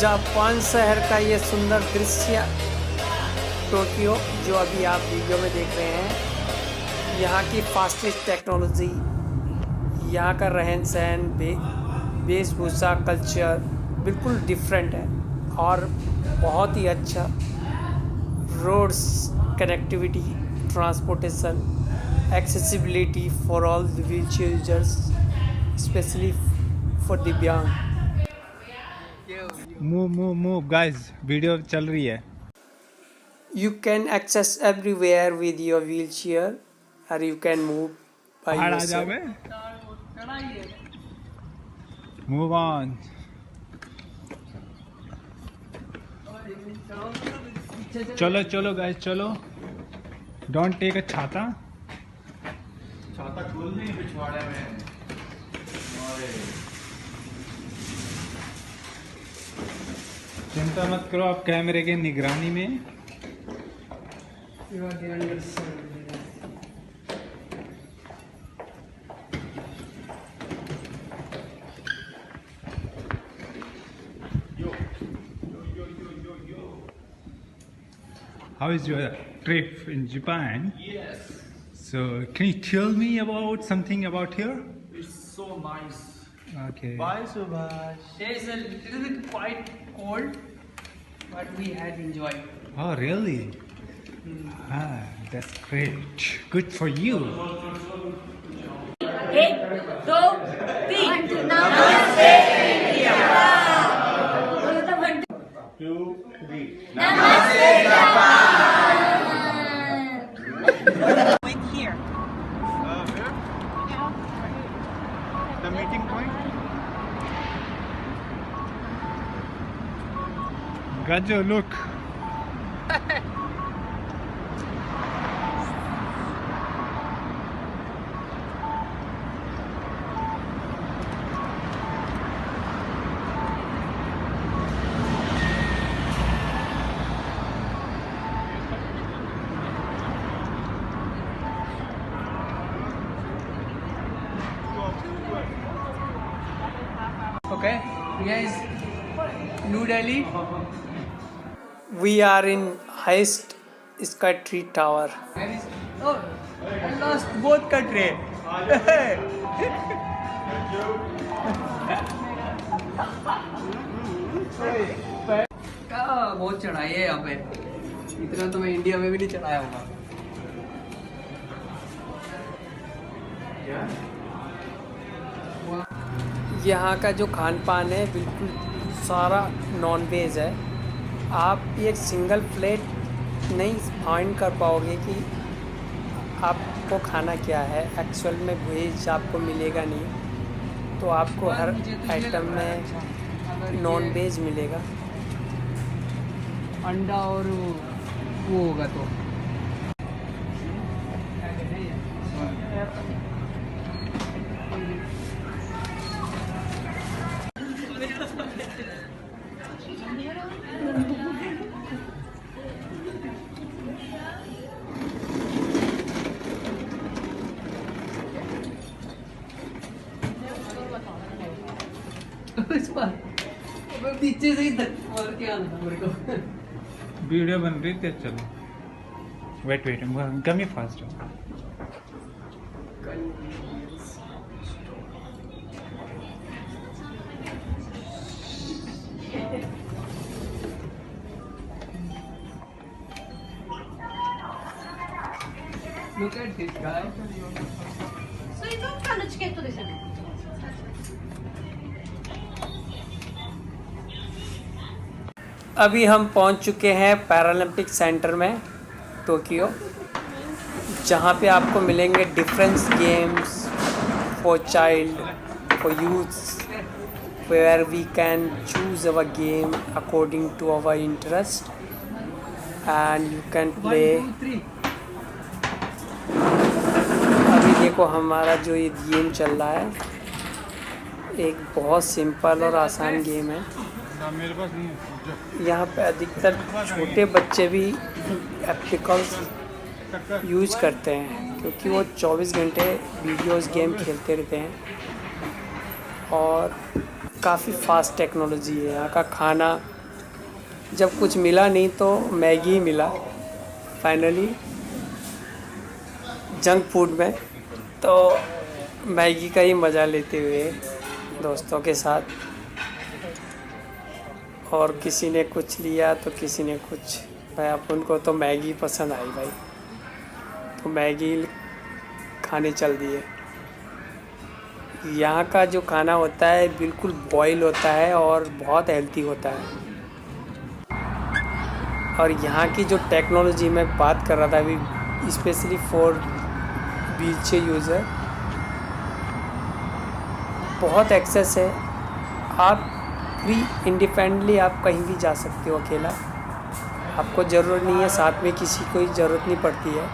Japan शहर का ये सुंदर दृश्य टोक्यो जो अभी आप वीडियो में देख रहे हैं, यहाँ की फास्टेस्ट टेक्नोलॉजी, यहाँ का रहन सहन, वेशभूषा, कल्चर बिल्कुल डिफरेंट है और बहुत ही अच्छा। Roads, connectivity, transportation, accessibility for all the wheelchair users, especially for दिव्यांग। Move guys, वीडियो चल रही है। You can access everywhere with your wheelchair or you can move by yourself. Move on. चलो चलो गाइस चलो। Don't take a छाता। छाता खोल नहीं पिछवाड़े में। चिंता मत करो, आप कैमरे के निगरानी में। You are the understand. How is your trip in Japan? Yes, So can you tell me about something about here? it's so nice. Okay. Bye, Subhash. It's a little bit quite cold, but we had enjoyed. Oh really? Ah, that's great. Good for you. एक दो तीन नमस्ते नमस्ते here. Where? The meeting point? Gajo, look. Okay, guys, New Delhi. We are in highest Sky Tree Tower. Oh, I lost both country. बहुत चढ़ाई है यहाँ पे, इतना तो मैं इंडिया में भी नहीं चढ़ाया होगा। यहाँ का जो खान पान है बिल्कुल सारा नॉन वेज है। आप एक सिंगल प्लेट नहीं फाइंड कर पाओगे कि आपको खाना क्या है। एक्चुअल में वेज आपको मिलेगा नहीं, तो आपको हर आइटम में नॉन वेज मिलेगा। अंडा और वो होगा तो पीछे से ही मार के आना मेरे को। वीडियो बन रही थी, चलो। वेट कम ही फास्ट हो। Look at this guy. 水族館のチケットですよね。 अभी हम पहुंच चुके हैं पैरालंपिक सेंटर में टोक्यो, जहां पे आपको मिलेंगे difference games for child, for youths, where we can choose our game according to our interest and you can play. अभी देखो हमारा जो ये गेम चल रहा है, एक बहुत सिंपल और आसान गेम है। मेरे पास नहीं है। यहाँ पे अधिकतर छोटे बच्चे भी एप्लीकेशंस यूज करते हैं, क्योंकि वो 24 घंटे वीडियोस गेम खेलते रहते हैं और काफ़ी फास्ट टेक्नोलॉजी है। यहाँ का खाना जब कुछ मिला नहीं तो मैगी ही मिला फाइनली जंक फूड में, तो मैगी का ही मज़ा लेते हुए दोस्तों के साथ, और किसी ने कुछ लिया तो किसी ने कुछ। भाई अपन को तो मैगी पसंद आई भाई, तो मैगी खाने चल दिए। यहाँ का जो खाना होता है बिल्कुल बॉयल होता है और बहुत हेल्दी होता है। और यहाँ की जो टेक्नोलॉजी मैं बात कर रहा था अभी, स्पेशली फॉर व्हीलचेयर यूज़र, बहुत एक्सेस है। आप फ्री इंडिपेंडेंटली आप कहीं भी जा सकते हो अकेला, आपको ज़रूरत नहीं है, साथ में किसी को ज़रूरत नहीं पड़ती है।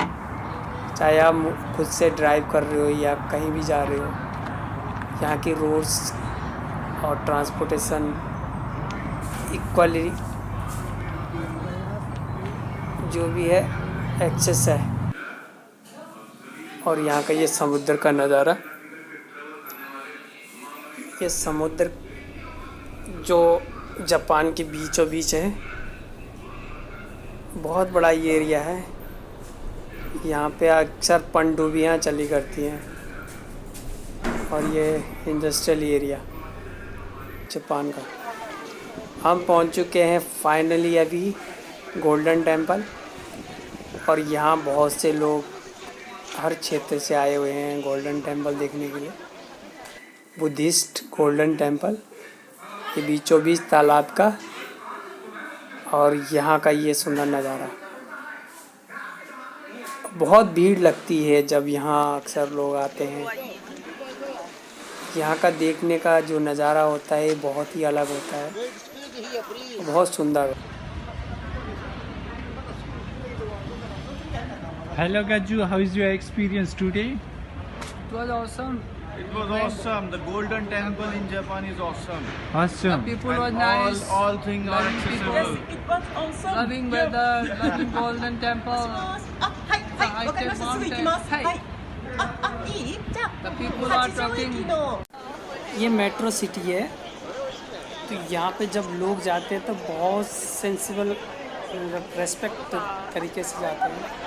चाहे आप खुद से ड्राइव कर रहे हो या कहीं भी जा रहे हो, यहाँ की रोड्स और ट्रांसपोर्टेशन इक्वली जो भी है एक्सेस है। और यहाँ का ये समुद्र का नज़ारा, ये समुद्र जो जापान के बीचों बीच है, बहुत बड़ा ये एरिया है। यहाँ पे अक्सर पनडुब्बियाँ चली करती हैं। और ये इंडस्ट्रियल एरिया जापान का। हम पहुँच चुके हैं फाइनली अभी गोल्डन टेम्पल, और यहाँ बहुत से लोग हर क्षेत्र से आए हुए हैं गोल्डन टेम्पल देखने के लिए। बुद्धिस्ट गोल्डन टेम्पल, ये बीचों बीच तालाब का, और यहाँ का ये सुंदर नज़ारा। बहुत भीड़ लगती है जब यहाँ अक्सर लोग आते हैं। यहाँ का देखने का जो नज़ारा होता है बहुत ही अलग होता है, बहुत सुंदर। Hello Gaju, how is your experience today? It was awesome. It was awesome. The Golden Temple in Japan is awesome. Awesome. People And was nice. all things are Loving people. accessible. It was awesome. Loving weather, loving golden temple. はい、わかりました。すぐ行きます。はいはい。いい？じゃ The あ、 people are 八丈 talking. 駅の ये metro city है, तो यहाँ पे जब लोग जाते हैं तो बहुत सेंसिबल रेस्पेक्ट तरीके से जाते हैं।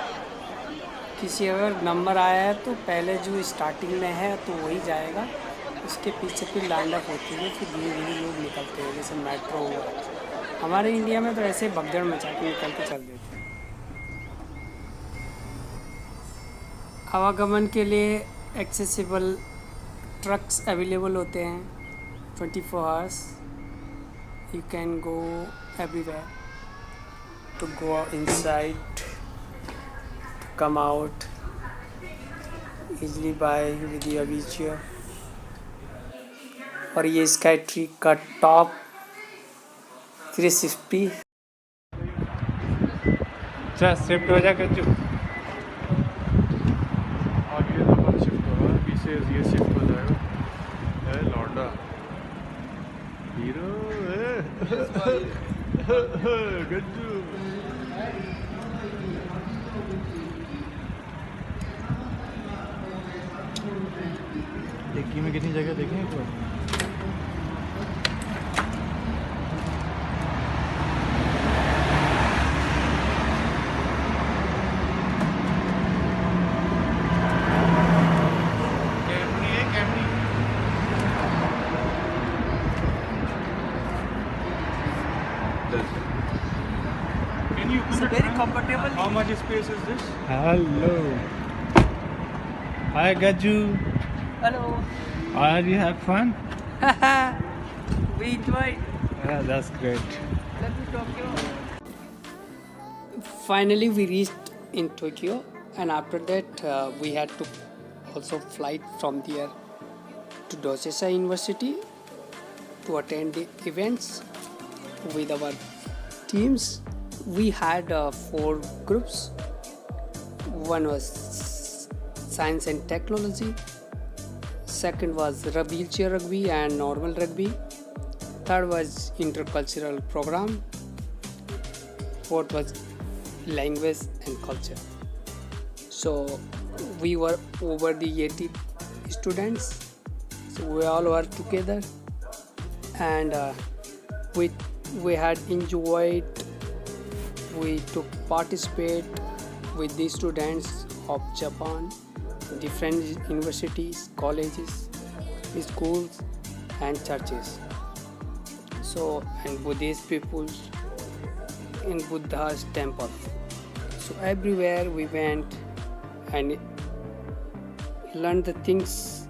किसी अगर नंबर आया है तो पहले जो स्टार्टिंग में है तो वही जाएगा, उसके पीछे फिर लाइन अप होती है, फिर धीरे धीरे लोग निकलते हैं। जैसे मेट्रो हुआ, हमारे इंडिया में तो ऐसे ही भगदड़ मचा के निकल के चल देते हैं। आवागमन के लिए एक्सेसिबल ट्रक्स अवेलेबल होते हैं 24 hours. You can go everywhere to go inside, come out easily by with your wheelchair। और ये स्काई ट्री का टॉप 360। चल शिफ्ट हो जा गज्जू। अब ये अपन शिफ्ट होगा, पीछे ये शिफ्ट हो जाएगा। है लौंडा हीरो गज्जू। डिक्की में कितनी जगह देखें एक बार। Can you It's very comfortable. How much space is this? Hello. Hi Gaju. Hello. Are you have fun? We enjoyed. Yeah, that's great. Let me Tokyo. Finally we reached in Tokyo, and after that we had to also flight from there to Dosesa University to attend the events with our teams. We had 4 groups. One was science and technology, second was wheelchair rugby and normal rugby, third was intercultural program, fourth was language and culture. So we were over the 80 students, so we all were together, and we had enjoyed. We took participate with the students of Japan, different universities, colleges, schools, and churches. So, and Buddhist peoples in Buddha's temple. So everywhere we went and learned the things,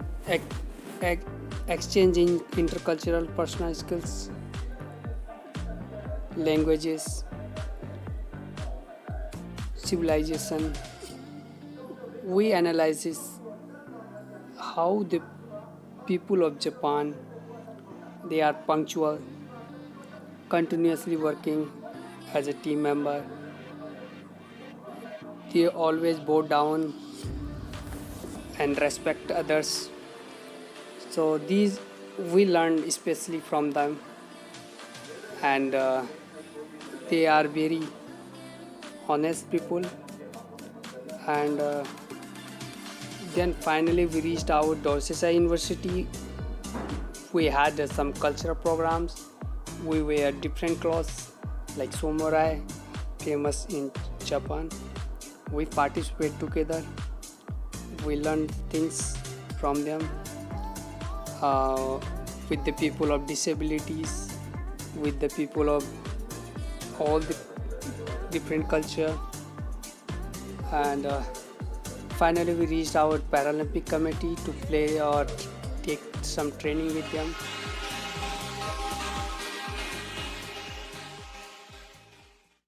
exchanging intercultural personal skills, languages, civilization. We analyzes how the people of Japan, they are punctual, continuously working as a team member. They always bow down and respect others. So these we learned especially from them, and they are very honest people. And then finally we reached our Doshisha University. We had some cultural programs. We wear different clothes like samurai, famous in Japan. We participate together. We learn things from them, with the people of disabilities, with the people of all the different culture. And finally we reached our Paralympic committee to play or take some training with them.